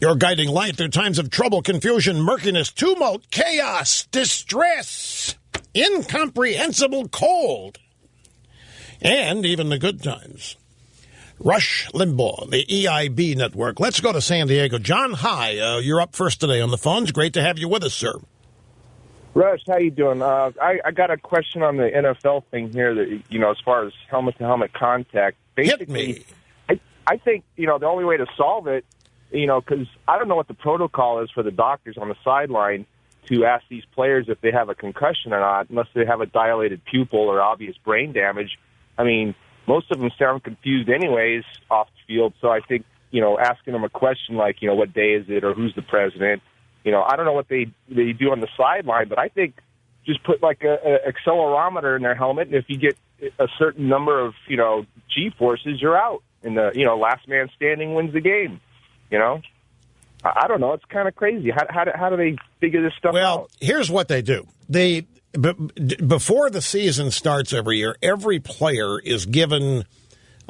Your guiding light through times of trouble, confusion, murkiness, tumult, chaos, distress, incomprehensible cold, and even the good times. Rush Limbaugh, the EIB network. Let's go to San Diego. John, hi. You're up first today on the phones. Great to have you with us, sir. Rush, how you doing? I got a question on the NFL thing here. That as far as helmet-to-helmet contact. Basically, Hit me. I think the only way to solve it, because I don't know what the protocol is for the doctors on the sideline to ask these players if they have a concussion or not, unless they have a dilated pupil or obvious brain damage. I mean, most of them sound confused anyways off the field. So I think, asking them a question like, what day is it or who's the president, I don't know what they do on the sideline, but I think just put like a accelerometer in their helmet, and if you get a certain number of, G-forces, you're out. And the last man standing wins the game. I don't know. It's kind of crazy. How do they figure this stuff out? Well, here's what they do. Before the season starts every year, every player is given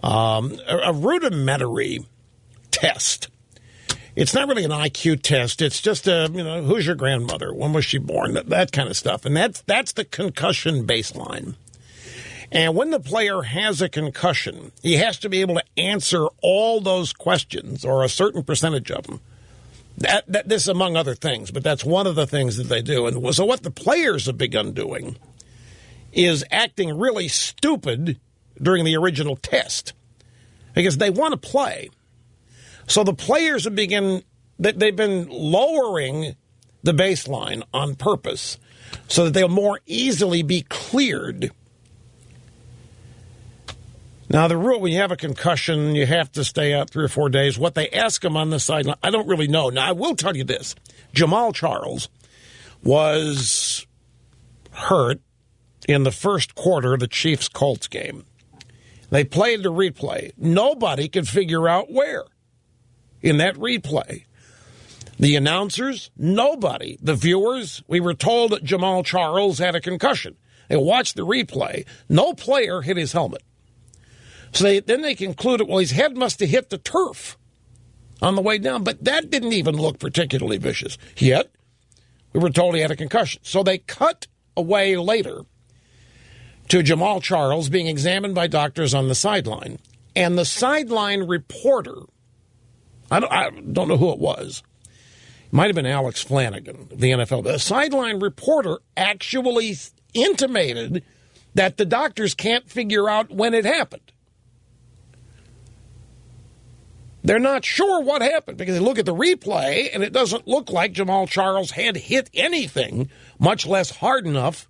a rudimentary test. It's not really an IQ test. It's just who's your grandmother? When was she born? That kind of stuff. And that's the concussion baseline. And when the player has a concussion, he has to be able to answer all those questions, or a certain percentage of them. This, among other things, but that's one of the things that they do. And so what the players have begun doing is acting really stupid during the original test because they want to play. So the players they've been lowering the baseline on purpose so that they'll more easily be cleared. Now, the rule, when you have a concussion, you have to stay out 3 or 4 days. What they ask them on the sideline, I don't really know. Now, I will tell you this. Jamaal Charles was hurt in the first quarter of the Chiefs-Colts game. They played the replay. Nobody could figure out where in that replay. The announcers, nobody. The viewers, we were told that Jamaal Charles had a concussion. They watched the replay. No player hit his helmet. So then they concluded, well, his head must have hit the turf on the way down. But that didn't even look particularly vicious. Yet, we were told he had a concussion. So they cut away later to Jamaal Charles being examined by doctors on the sideline. And the sideline reporter, I don't know who it was. It might have been Alex Flanagan of the NFL. The sideline reporter actually intimated that the doctors can't figure out when it happened. They're not sure what happened because they look at the replay and it doesn't look like Jamaal Charles had hit anything, much less hard enough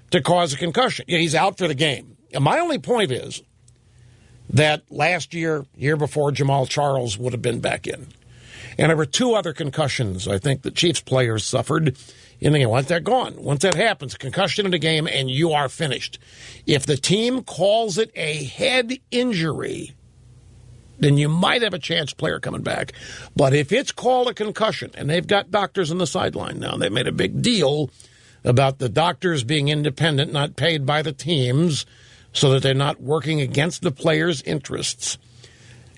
to cause a concussion. Yeah, he's out for the game. And my only point is that last year before, Jamaal Charles would have been back in. And there were 2 other concussions, I think, the Chiefs players suffered in the game. Once they're gone, once that happens, a concussion in the game, and you are finished. If the team calls it a head injury, then you might have a chance player coming back. But if it's called a concussion, and they've got doctors on the sideline now, they made a big deal about the doctors being independent, not paid by the teams, so that they're not working against the players' interests.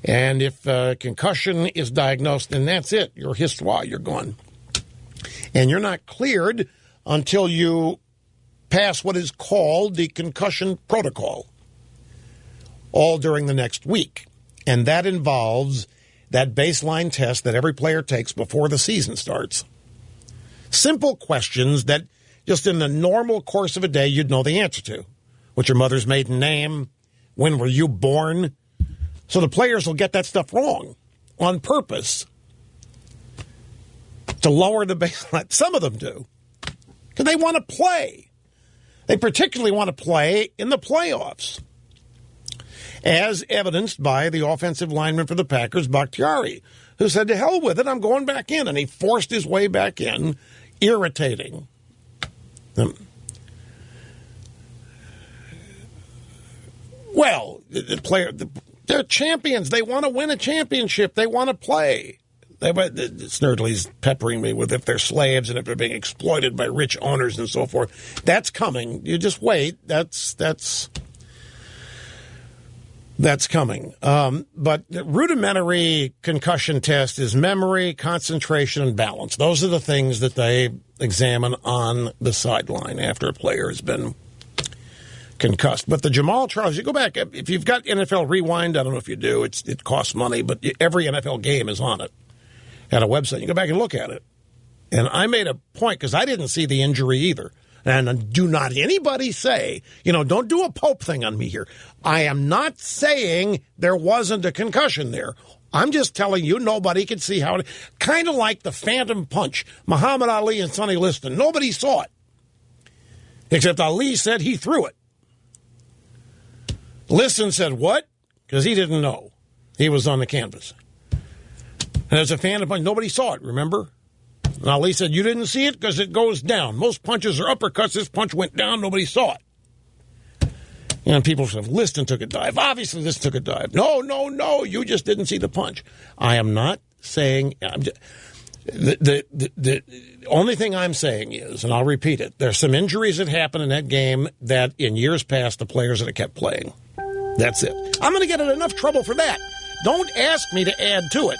And if a concussion is diagnosed, then that's it. You're histoire. You're gone. And you're not cleared until you pass what is called the concussion protocol, all during the next week. And that involves that baseline test that every player takes before the season starts. Simple questions that just in the normal course of a day you'd know the answer to. What's your mother's maiden name? When were you born? So the players will get that stuff wrong on purpose to lower the baseline. Some of them do because they want to play. They particularly want to play in the playoffs, as evidenced by the offensive lineman for the Packers, Bakhtiari, who said, to hell with it, I'm going back in. And he forced his way back in, irritating them. Well, they're champions. They want to win a championship. They want to play. Snerdley's peppering me with if they're slaves and if they're being exploited by rich owners and so forth. That's coming. You just wait. That's coming. But the rudimentary concussion test is memory, concentration, and balance. Those are the things that they examine on the sideline after a player has been concussed. But the Jamaal Charles, you go back, if you've got NFL Rewind, I don't know if you do, it costs money, but every NFL game is on it at a website. You go back and look at it. And I made a point, because I didn't see the injury either. And do not anybody say, don't do a Pope thing on me here. I am not saying there wasn't a concussion there. I'm just telling you nobody could see how it, kind of like the phantom punch, Muhammad Ali and Sonny Liston. Nobody saw it, except Ali said he threw it. Liston said what? Because he didn't know. He was on the canvas. And there's a phantom punch. Nobody saw it, remember? And Ali said, you didn't see it because it goes down. Most punches are uppercuts. This punch went down. Nobody saw it. And people said, Liston took a dive. Obviously, Liston took a dive. No. You just didn't see the punch. I am not saying... The only thing I'm saying is, and I'll repeat it, there's some injuries that happened in that game that in years past the players that have kept playing. That's it. I'm going to get in enough trouble for that. Don't ask me to add to it.